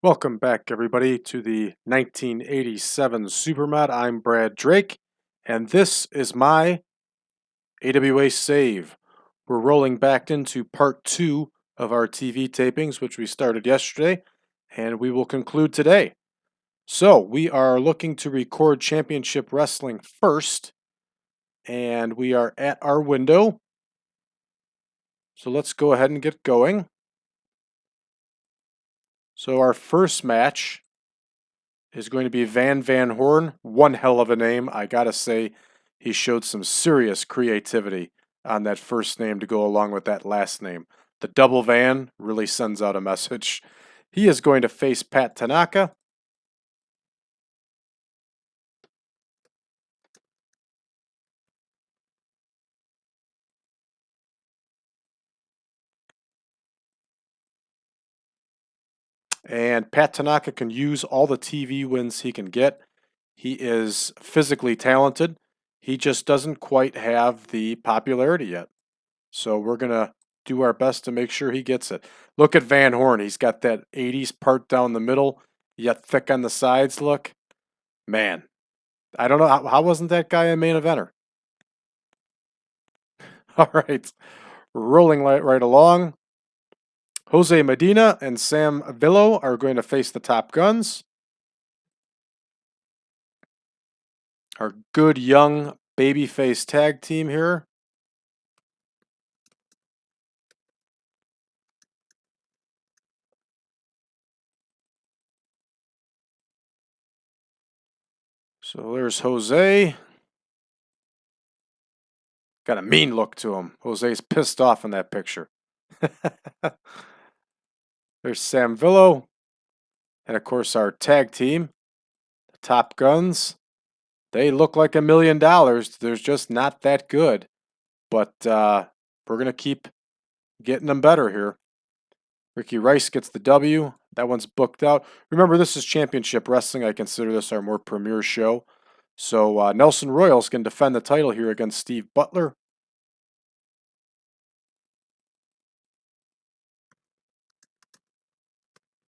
Welcome back, everybody, to the 1987 Supermod. I'm Brad Drake, and this is my AWA save. We're rolling back into part 2 of our TV tapings, which we started yesterday, and we will conclude today. So, we are looking to record Championship Wrestling first, and we are at our window. So, let's go ahead and get going. So, our first match is going to be Van Horne. One hell of a name. I gotta say, he showed some serious creativity on that first name to go along with that last name. The double Van really sends out a message. He is going to face Pat Tanaka. And Pat Tanaka can use all the TV wins he can get. He is physically talented. He just doesn't quite have the popularity yet. So we're going to do our best to make sure he gets it. Look at Van Horne. He's got that 80s part down the middle, yet thick on the sides look. Man, I don't know. How wasn't that guy a main eventer? All right. Rolling right along. Jose Medina and Sam Villo are going to face the Top Guns. Our good young babyface tag team here. So there's Jose. Got a mean look to him. Jose's pissed off in that picture. There's Sam Villo. And of course, our tag team, the Top Guns. They look like $1 million. They're just not that good. But we're going to keep getting them better here. Ricky Rice gets the W. That one's booked out. Remember, this is Championship Wrestling. I consider this our more premier show. So Nelson Royals can defend the title here against Steve Butler.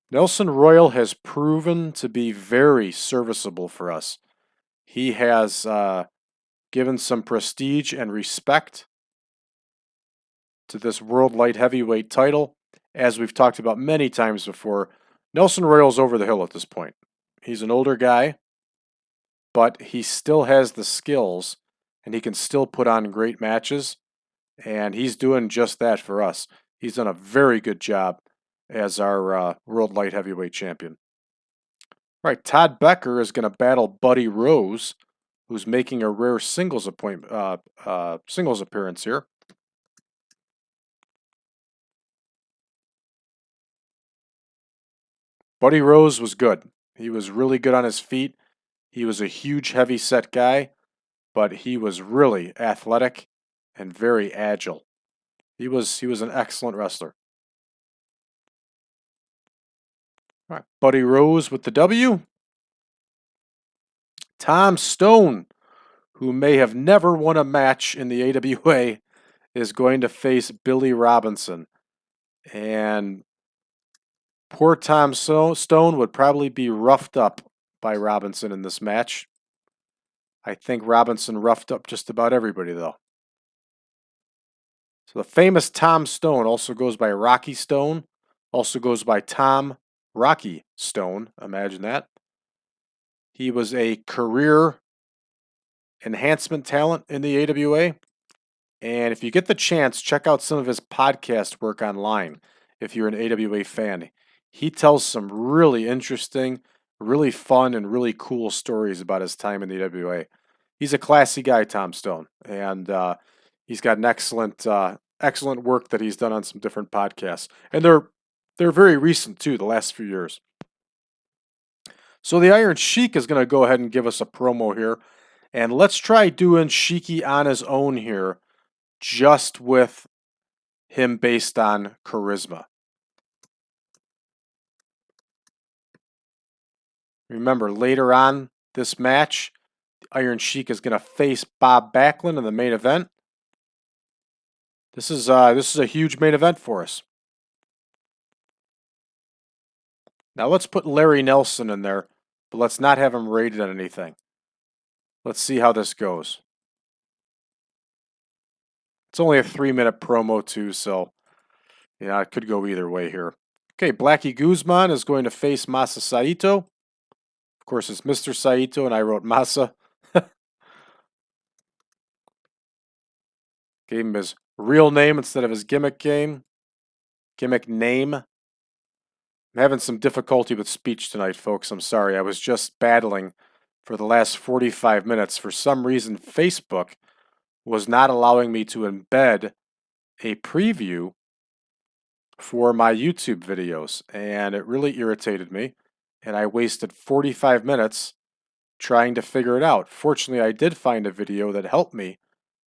Nelson Royal has proven to be very serviceable for us. He has given some prestige and respect to this World Light Heavyweight title. As we've talked about many times before, Nelson Royal's over the hill at this point. He's an older guy, but he still has the skills and he can still put on great matches. And he's doing just that for us. He's done a very good job as our World Light Heavyweight Champion. All right, Todd Becker is going to battle Buddy Rose, who's making a rare singles appearance here. Buddy Rose was good. He was really good on his feet. He was a huge, heavy set guy, but he was really athletic and very agile. He was an excellent wrestler. All right, Buddy Rose with the W. Tom Stone, who may have never won a match in the AWA, is going to face Billy Robinson. And poor Tom Stone would probably be roughed up by Robinson in this match. I think Robinson roughed up just about everybody, though. So the famous Tom Stone also goes by Rocky Stone, also goes by Tom Rocky Stone. Imagine that. He was a career enhancement talent in the AWA. And if you get the chance, check out some of his podcast work online if you're an AWA fan. He tells some really interesting, really fun, and really cool stories about his time in the AWA. He's a classy guy, Tom Stone, and he's got an excellent work that he's done on some different podcasts. And they're very recent, too, the last few years. So the Iron Sheik is going to go ahead and give us a promo here. And let's try doing Sheiky on his own here, just with him based on charisma. Remember, later on this match, Iron Sheik is going to face Bob Backlund in the main event. This is a huge main event for us. Now let's put Larry Nelson in there, but let's not have him rated on anything. Let's see how this goes. It's only a 3-minute promo too, so yeah, it could go either way here. Okay, Blackie Guzman is going to face Masa Saito. Of course, it's Mr. Saito, and I wrote Masa. Gave him his real name instead of his gimmick name. I'm having some difficulty with speech tonight, folks. I'm sorry. I was just battling for the last 45 minutes. For some reason, Facebook was not allowing me to embed a preview for my YouTube videos, and it really irritated me. And I wasted 45 minutes trying to figure it out. Fortunately, I did find a video that helped me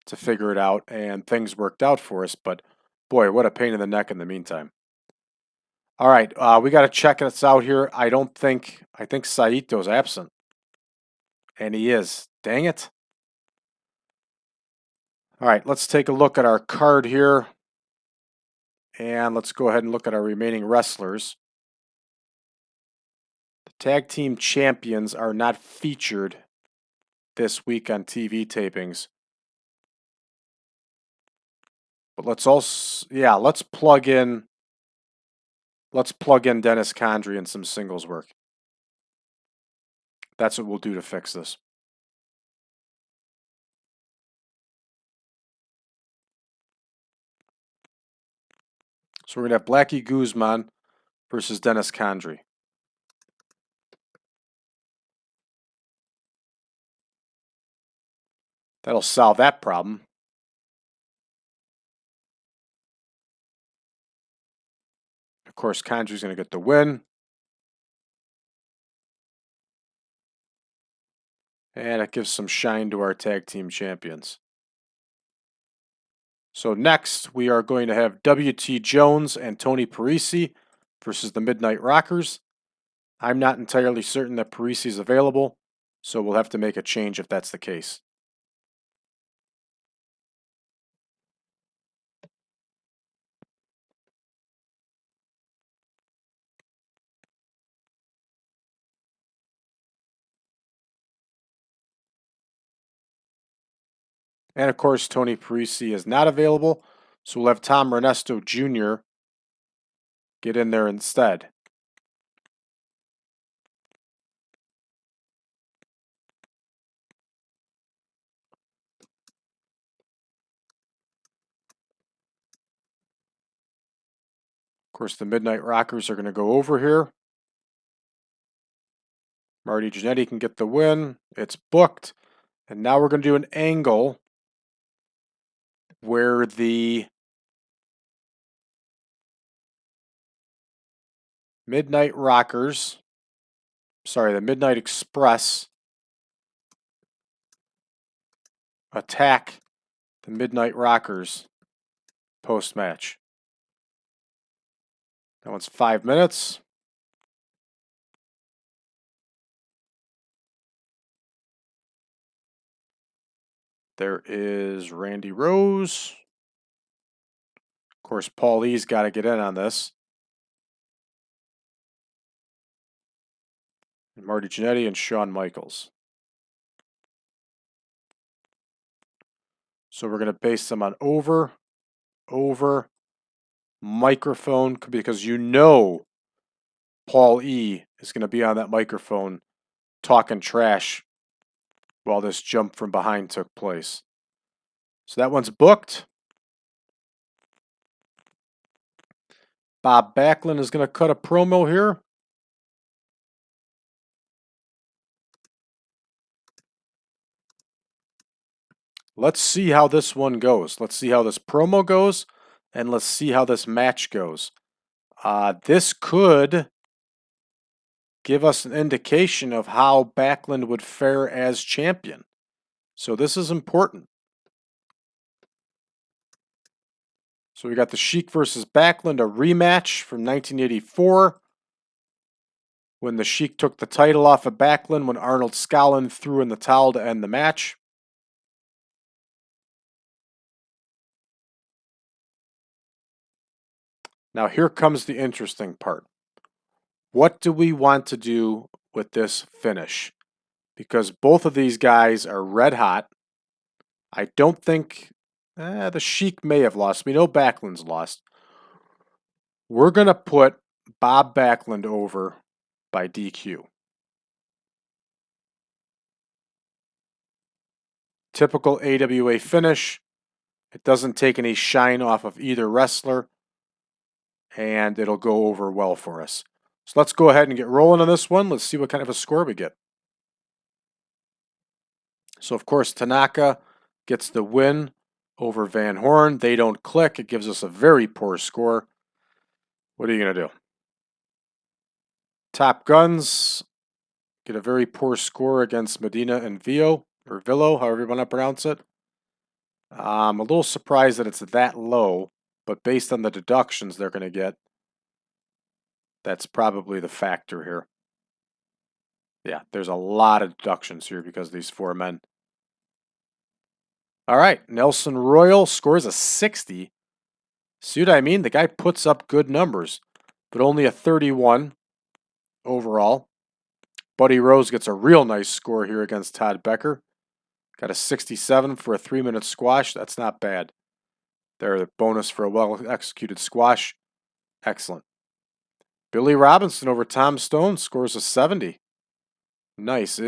to figure it out, and things worked out for us. But boy, what a pain in the neck in the meantime. All right, we got to check this out here. I think Saito's absent, and he is. Dang it. All right, let's take a look at our card here, and let's go ahead and look at our remaining wrestlers. The tag team champions are not featured this week on TV tapings. But let's also, yeah, let's plug in Dennis Condrey in some singles work. That's what we'll do to fix this. So we're going to have Blackie Guzman versus Dennis Condrey. That'll solve that problem. Of course, Condrey's going to get the win. And it gives some shine to our tag team champions. So next, we are going to have W.T. Jones and Tony Parisi versus the Midnight Rockers. I'm not entirely certain that Parisi is available, so we'll have to make a change if that's the case. And of course, Tony Parisi is not available, so we'll have Tom Ernesto Jr. get in there instead. Of course, the Midnight Rockers are going to go over here. Marty Jannetty can get the win. It's booked. And now we're going to do an angle where the Midnight Express attack the Midnight Rockers post-match. That one's 5 minutes. There is Randy Rose. Of course, Paul E's got to get in on this. And Marty Jannetty and Shawn Michaels. So we're going to base them on over, microphone, because you know Paul E is going to be on that microphone talking trash while this jump from behind took place. So that one's booked. Bob Backlund is going to cut a promo here. Let's see how this one goes. Let's see how this promo goes, and let's see how this match goes. This could give us an indication of how Backlund would fare as champion. So this is important. So we got the Sheik versus Backlund, a rematch from 1984, when the Sheik took the title off of Backlund when Arnold Skaaland threw in the towel to end the match. Now here comes the interesting part. What do we want to do with this finish? Because both of these guys are red hot. I don't think the Sheik may have lost. We know Backlund's lost. We're going to put Bob Backlund over by DQ. Typical AWA finish. It doesn't take any shine off of either wrestler, and it'll go over well for us. So let's go ahead and get rolling on this one. Let's see what kind of a score we get. So, of course, Tanaka gets the win over Van Horne. They don't click. It gives us a very poor score. What are you going to do? Top Guns get a very poor score against Medina and Villo, or Villo, however you want to pronounce it. I'm a little surprised that it's that low, but based on the deductions they're going to get, that's probably the factor here. Yeah, there's a lot of deductions here because of these four men. All right, Nelson Royal scores a 60. See what I mean? The guy puts up good numbers, but only a 31 overall. Buddy Rose gets a real nice score here against Todd Becker. Got a 67 for a 3-minute squash. That's not bad. There, the bonus for a well-executed squash. Excellent. Billy Robinson over Tom Stone scores a 70. Nice.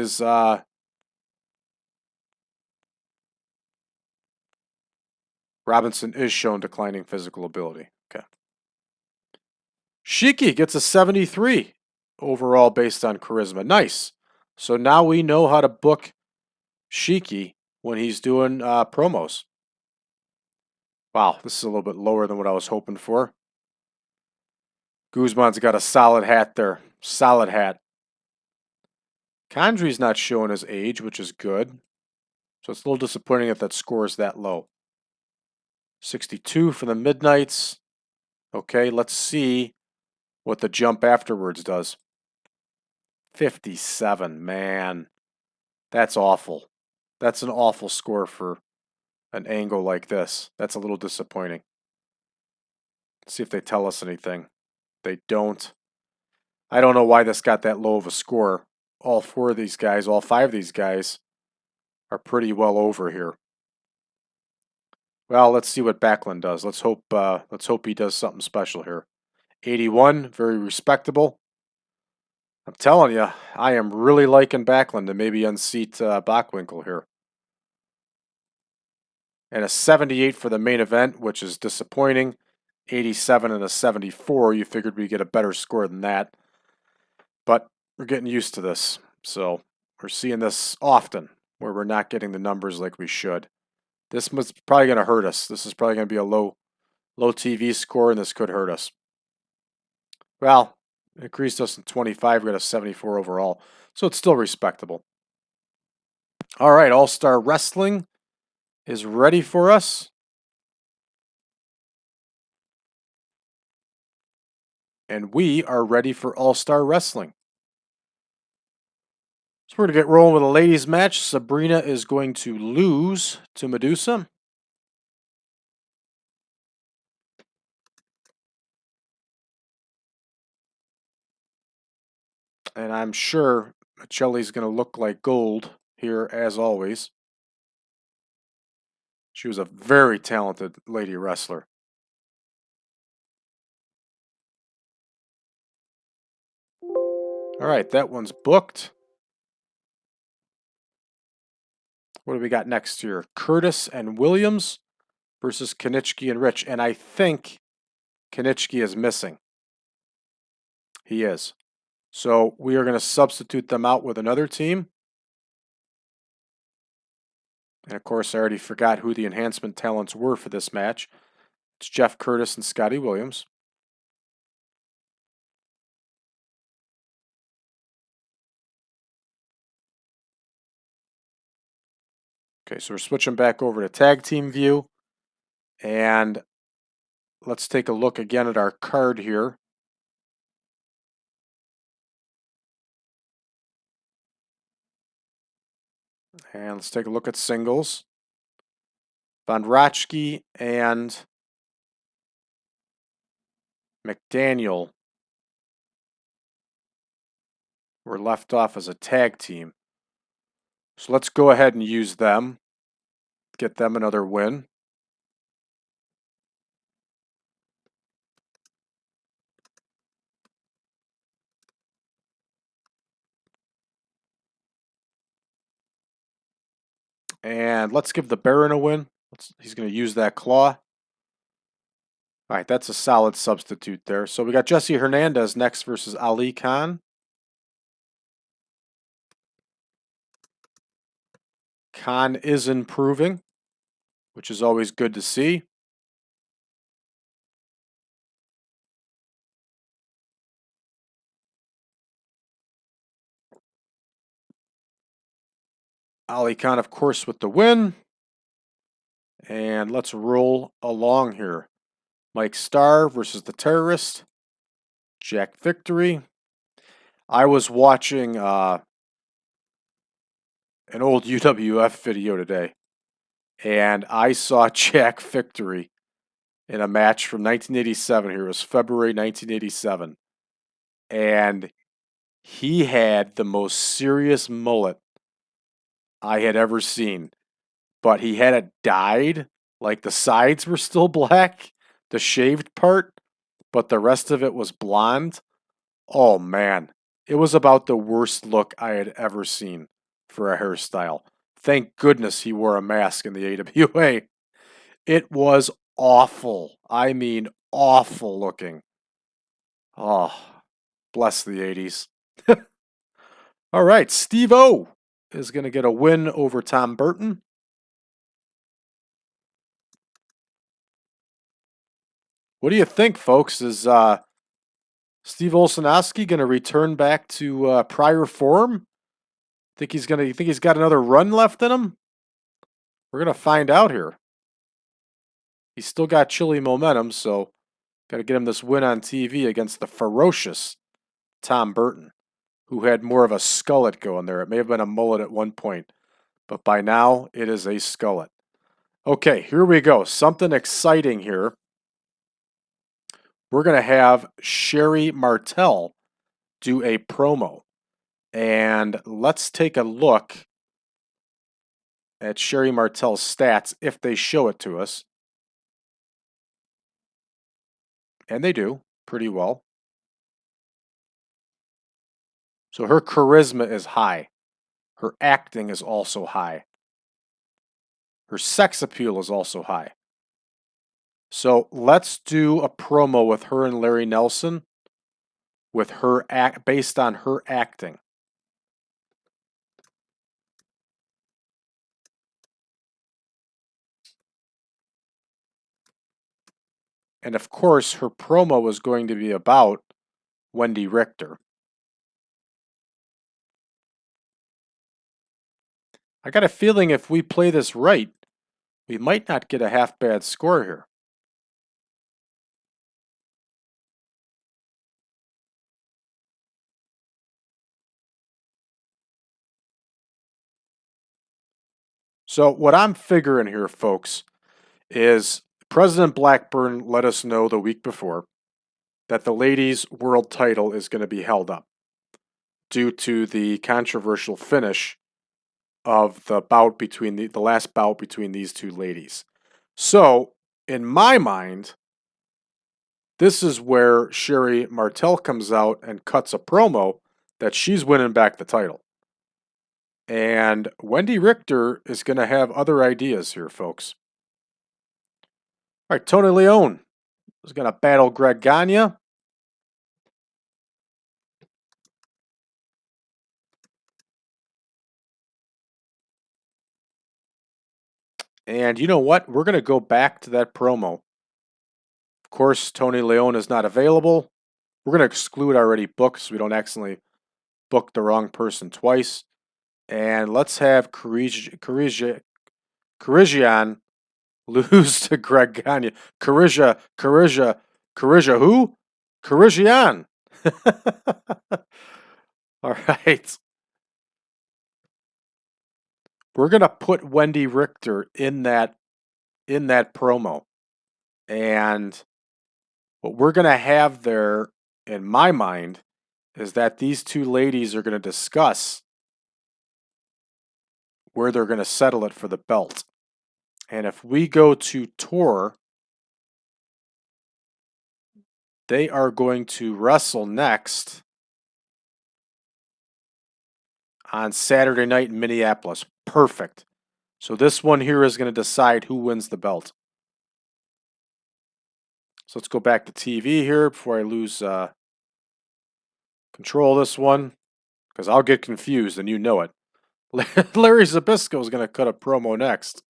Robinson is shown declining physical ability. Okay. Sheik gets a 73 overall based on charisma. Nice. So now we know how to book Sheik when he's doing promos. Wow, this is a little bit lower than what I was hoping for. Guzman's got a solid hat there. Solid hat. Condry's not showing his age, which is good. So it's a little disappointing that that score is that low. 62 for the Midnights. Okay, let's see what the jump afterwards does. 57, man. That's awful. That's an awful score for an angle like this. That's a little disappointing. Let's see if they tell us anything. They don't. I don't know why this got that low of a score. All four of these guys, all five of these guys are pretty well over here. Well, let's see what Backlund does. Let's hope he does something special here. 81, very respectable. I'm telling you, I am really liking Backlund to maybe unseat Bockwinkel here. And a 78 for the main event, which is disappointing. 87 and a 74. You figured we'd get a better score than that. But we're getting used to this. So we're seeing this often where we're not getting the numbers like we should. This was probably going to hurt us. This is probably going to be a low TV score, and this could hurt us. Well, it increased us in 25. We got a 74 overall. So it's still respectable. All right, All-Star Wrestling is ready for us. And we are ready for All-Star Wrestling. So we're going to get rolling with a ladies match. Sabrina is going to lose to Madusa. And I'm sure Micelli's going to look like gold here as always. She was a very talented lady wrestler. All right, that one's booked. What do we got next here? Curtis and Williams versus Kiniski and Rich. And I think Kiniski is missing. He is. So we are going to substitute them out with another team. And of course, I already forgot who the enhancement talents were for this match. It's Jeff Curtis and Scotty Williams. Okay, so we're switching back over to tag team view. And let's take a look again at our card here. And let's take a look at singles. Vondrachki and McDaniel were left off as a tag team. So let's go ahead and use them. Get them another win. And let's give the Baron a win. He's going to use that claw. All right, that's a solid substitute there. So we got Jesse Hernandez next versus Ali Khan. Khan is improving, which is always good to see. Ali Khan, of course, with the win. And let's roll along here. Mike Starr versus the Terrorist. Jack Victory. I was watching an old UWF video today, and I saw Jack Victory in a match from 1987. Here it was February 1987. And he had the most serious mullet I had ever seen. But he had it dyed, like the sides were still black, the shaved part, but the rest of it was blonde. Oh man, it was about the worst look I had ever seen for a hairstyle. Thank goodness he wore a mask in the AWA. It was awful. I mean, awful looking. Oh, bless the 80s. All right, Steve-O is going to get a win over Tom Burton. What do you think, folks? Is Steve Olszewski going to return back to prior form? Think he's gonna? You think he's got another run left in him? We're gonna find out here. He's still got chilly momentum, so got to get him this win on TV against the ferocious Tom Burton, who had more of a skullet going there. It may have been a mullet at one point, but by now it is a skullet. Okay, here we go. Something exciting here. We're gonna have Sherri Martel do a promo. And let's take a look at Sherri Martel's stats if they show it to us. And they do pretty well. So her charisma is high. Her acting is also high. Her sex appeal is also high. So let's do a promo with her and Larry Nelson with her based on her acting. And of course, her promo was going to be about Wendy Richter. I got a feeling if we play this right, we might not get a half bad score here. So what I'm figuring here, folks, is President Blackburn let us know the week before that the ladies' world title is going to be held up due to the controversial finish of the bout between the last bout between these two ladies. So, in my mind, this is where Sherri Martel comes out and cuts a promo that she's winning back the title. And Wendy Richter is going to have other ideas here, folks. All right, Tony Leone is going to battle Greg Gagne. And you know what? We're going to go back to that promo. Of course, Tony Leone is not available. We're going to exclude already booked so we don't accidentally book the wrong person twice. And let's have Karijian lose to Greg Gagne. Karija who? Karijian. All right. We're going to put Wendy Richter in that promo. And what we're going to have there, in my mind, is that these two ladies are going to discuss where they're going to settle it for the belt. And if we go to tour, they are going to wrestle next on Saturday night in Minneapolis. Perfect. So this one here is going to decide who wins the belt. So let's go back to TV here before I lose control of this one, because I'll get confused and you know it. Larry Zbyszko is going to cut a promo next.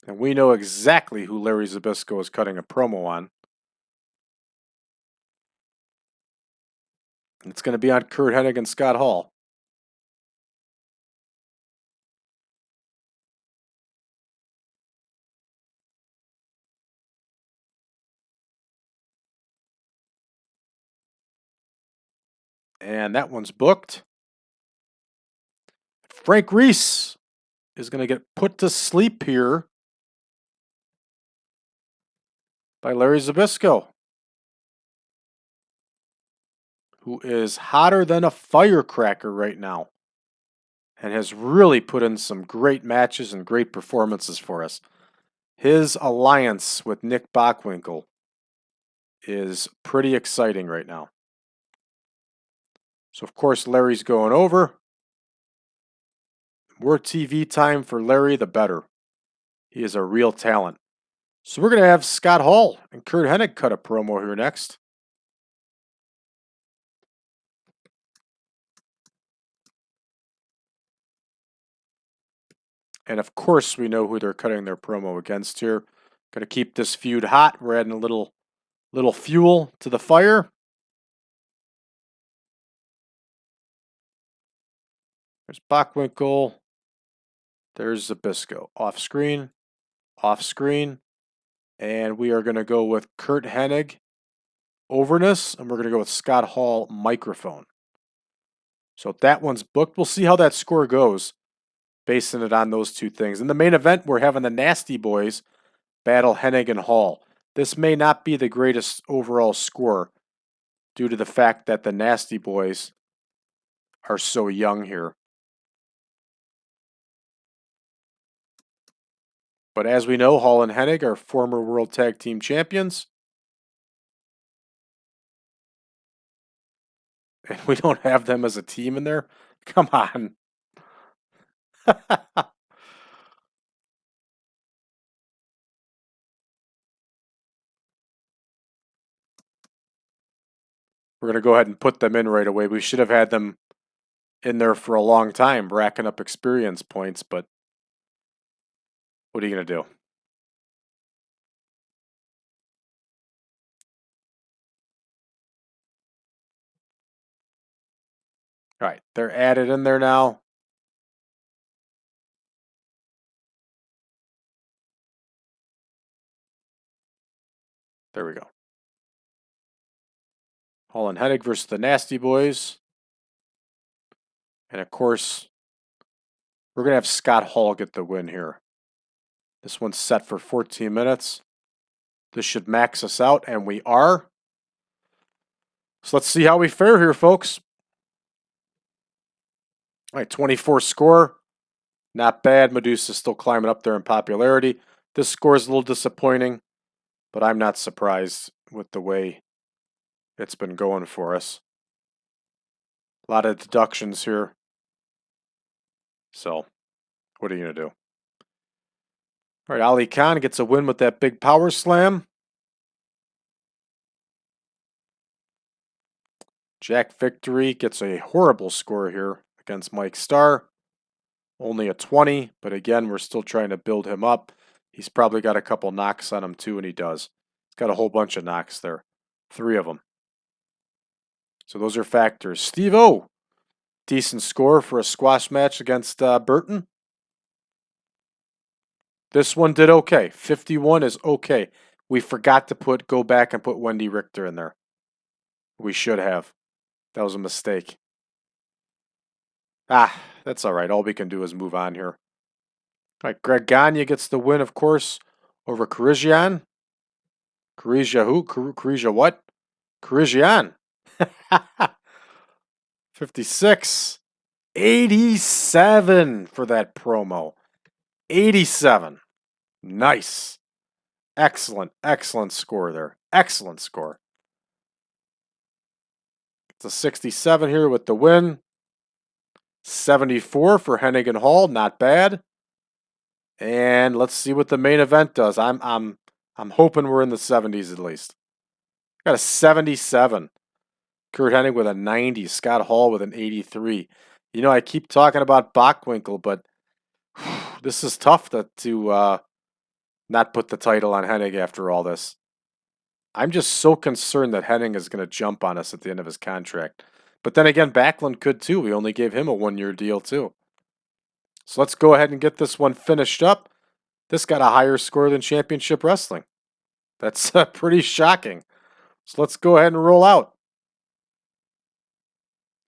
And we know exactly who Larry Zbyszko is cutting a promo on. It's going to be on Curt Hennig and Scott Hall. And that one's booked. Frank Reese is going to get put to sleep here by Larry Zbyszko, who is hotter than a firecracker right now and has really put in some great matches and great performances for us. His alliance with Nick Bockwinkel is pretty exciting right now. So, of course, Larry's going over. More TV time for Larry, the better. He is a real talent. So we're going to have Scott Hall and Curt Hennig cut a promo here next. And of course, we know who they're cutting their promo against here. Going to keep this feud hot. We're adding a little fuel to the fire. There's Bockwinkel. There's Zbyszko. Off screen. Off screen. And we are going to go with Curt Hennig overness. And we're going to go with Scott Hall microphone. So that one's booked. We'll see how that score goes, basing it on those two things. In the main event, we're having the Nasty Boys battle Hennig and Hall. This may not be the greatest overall score due to the fact that the Nasty Boys are so young here. But as we know, Hall and Hennig are former World Tag Team Champions. And we don't have them as a team in there? Come on. We're going to go ahead and put them in right away. We should have had them in there for a long time, racking up experience points, but what are you going to do? All right, they're added in there now. There we go. Hall and Hennig versus the Nasty Boys. And of course, we're going to have Scott Hall get the win here. This one's set for 14 minutes. This should max us out, and we are. So let's see how we fare here, folks. All right, 24 score. Not bad. Madusa's still climbing up there in popularity. This score is a little disappointing, but I'm not surprised with the way it's been going for us. A lot of deductions here. So, what are you going to do? All right, Ali Khan gets a win with that big power slam. Jack Victory gets a horrible score here against Mike Starr. Only a 20, but again, we're still trying to build him up. He's probably got a couple knocks on him too, and he does. He's got a whole bunch of knocks there. 3 of them. So those are factors. Steve-O, decent score for a squash match against Burton. This one did okay. 51 is okay. We forgot to go back and put Wendy Richter in there. We should have. That was a mistake. That's all right. All we can do is move on here. All right, Greg Gagne gets the win, of course, over Karijian. Karija who? Karija what? Karijian. 56. 87 for that promo. 87. Nice. Excellent, excellent score there. Excellent score. It's a 67 here with the win. 74 for Hennig and Hall, not bad. And let's see what the main event does. I'm hoping we're in the 70s at least. Got a 77. Kurt Hennig with a 90. Scott Hall with an 83. You know, I keep talking about Bockwinkel, but this is tough to not put the title on Hennig after all this. I'm just so concerned that Hennig is going to jump on us at the end of his contract. But then again, Backlund could too. We only gave him a 1-year deal too. So let's go ahead and get this one finished up. This got a higher score than Championship Wrestling. That's pretty shocking. So let's go ahead and roll out.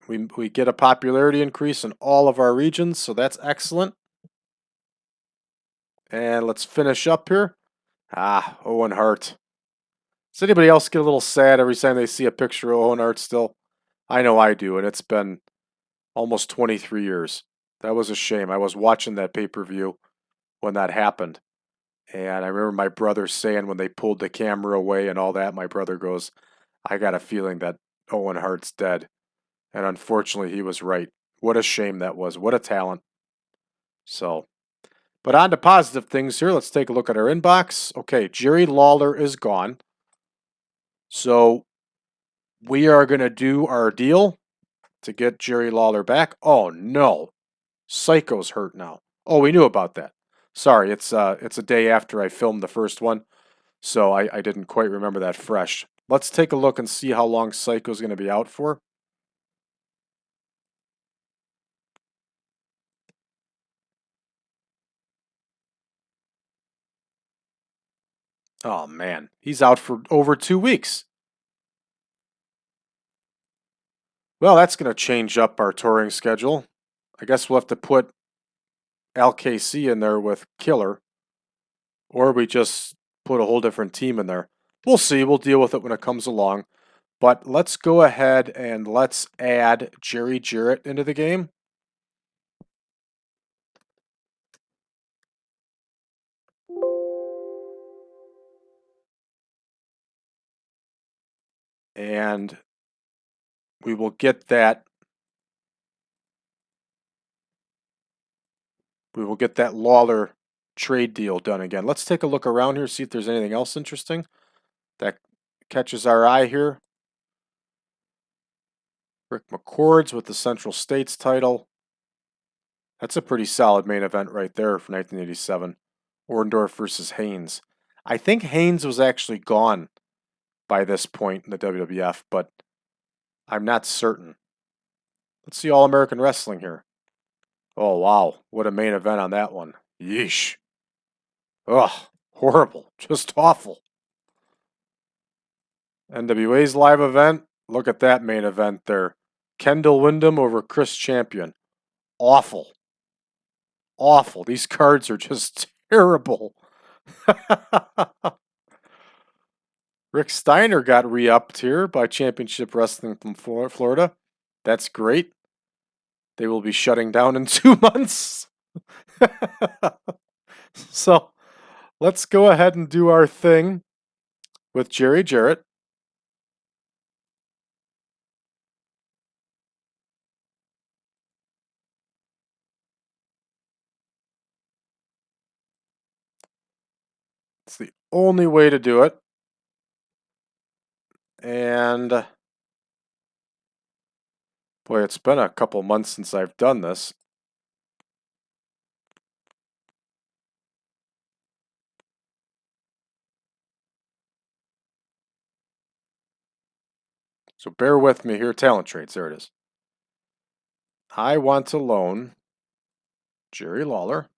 We get a popularity increase in all of our regions, so that's excellent. And let's finish up here. Owen Hart. Does anybody else get a little sad every time they see a picture of Owen Hart still? I know I do, and it's been almost 23 years. That was a shame. I was watching that pay-per-view when that happened. And I remember my brother saying when they pulled the camera away and all that, my brother goes, I got a feeling that Owen Hart's dead. And unfortunately, he was right. What a shame that was. What a talent. So, but on to positive things here. Let's take a look at our inbox. Okay, Jerry Lawler is gone. So, we are going to do our deal to get Jerry Lawler back. Oh, no. Psycho's hurt now. Oh, we knew about that. Sorry, it's a day after I filmed the first one, so I didn't quite remember that fresh. Let's take a look and see how long Psycho's going to be out for. Oh, man. He's out for over 2 weeks. Well, that's going to change up our touring schedule. I guess we'll have to put LKC in there with Killer, or we just put a whole different team in there. We'll see. We'll deal with it when it comes along. But let's go ahead and let's add Jerry Jarrett into the game. And we will get that. We will get that Lawler trade deal done again. Let's take a look around here, see if there's anything else interesting that catches our eye here. Rick McCords with the Central States title. That's a pretty solid main event right there for 1987. Orndorff versus Haynes. I think Haynes was actually gone by this point in the WWF, but I'm not certain. Let's see All American Wrestling here. Oh, wow. What a main event on that one. Yeesh. Ugh. Horrible. Just awful. NWA's live event. Look at that main event there. Kendall Windham over Chris Champion. Awful. Awful. These cards are just terrible. Rick Steiner got re-upped here by Championship Wrestling from Florida. That's great. They will be shutting down in 2 months. So let's go ahead and do our thing with Jerry Jarrett. It's the only way to do it. And boy, it's been a couple months since I've done this. So bear with me here. Talent traits. There it is. I want to loan Jerry Lawler.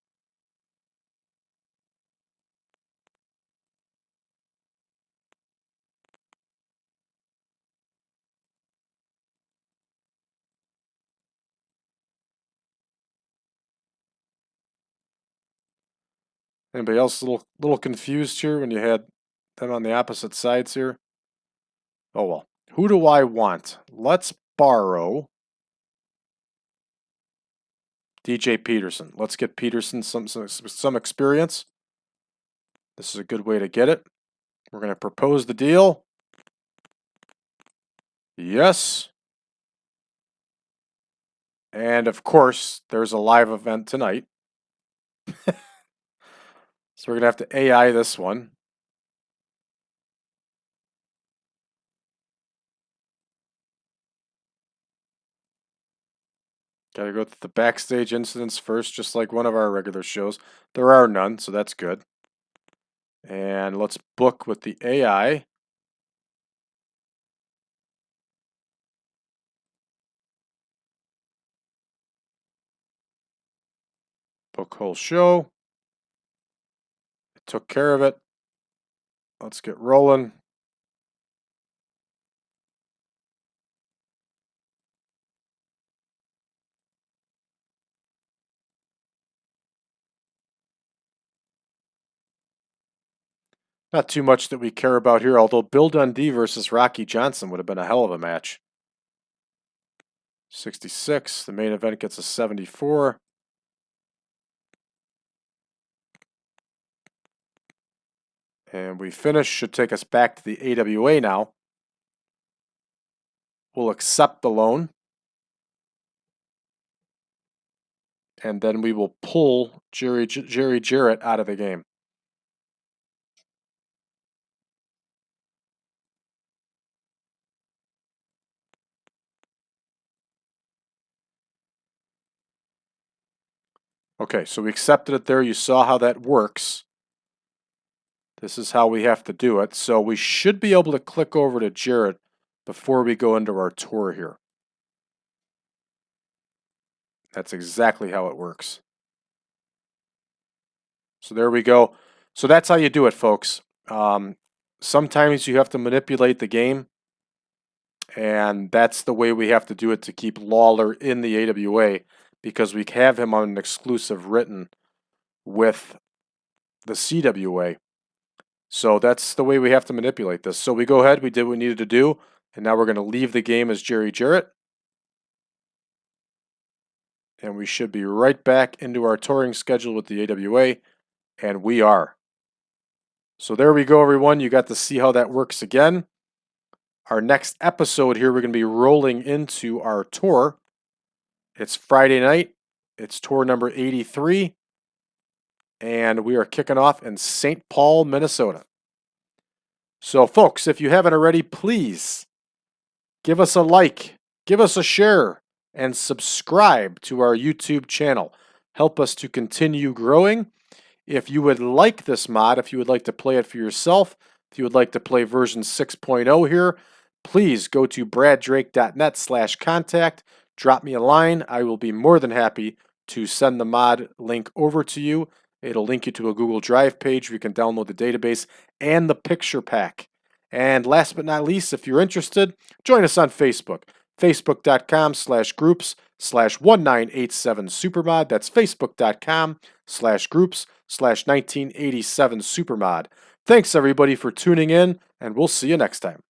Anybody else a little confused here when you had them on the opposite sides here. Oh well. Who do I want? Let's borrow DJ Peterson. Let's get Peterson some experience. This is a good way to get it. We're going to propose the deal. Yes. And of course, there's a live event tonight. So we're going to have to AI this one. Gotta go through the backstage incidents first, just like one of our regular shows. There are none, so that's good. And let's book with the AI. Book whole show. It took care of it. Let's get rolling. Not too much that we care about here, although Bill Dundee versus Rocky Johnson would have been a hell of a match. 66. The main event gets a 74. And we finish. Should take us back to the AWA now. We'll accept the loan. And then we will pull Jerry Jarrett out of the game. Okay, so we accepted it there. You saw how that works. This is how we have to do it. So we should be able to click over to Jarrett before we go into our tour here. That's exactly how it works. So there we go. So that's how you do it, folks. Sometimes you have to manipulate the game, and that's the way we have to do it to keep Lawler in the AWA, because we have him on an exclusive written with the CWA. So that's the way we have to manipulate this. So we go ahead, we did what we needed to do, and now we're going to leave the game as Jerry Jarrett. And we should be right back into our touring schedule with the AWA, and we are. So there we go, everyone. You got to see how that works again. Our next episode here, we're going to be rolling into our tour. It's Friday night. It's tour number 83. And we are kicking off in St. Paul, Minnesota. So, folks, if you haven't already, please give us a like, give us a share, and subscribe to our YouTube channel. Help us to continue growing. If you would like this mod, if you would like to play it for yourself, if you would like to play version 6.0 here, please go to braddrake.net/contact. Drop me a line. I will be more than happy to send the mod link over to you. It'll link you to a Google Drive page where you can download the database and the picture pack. And last but not least, if you're interested, join us on Facebook. Facebook.com/groups/1987supermod. That's Facebook.com/groups/1987supermod. Thanks everybody for tuning in, and we'll see you next time.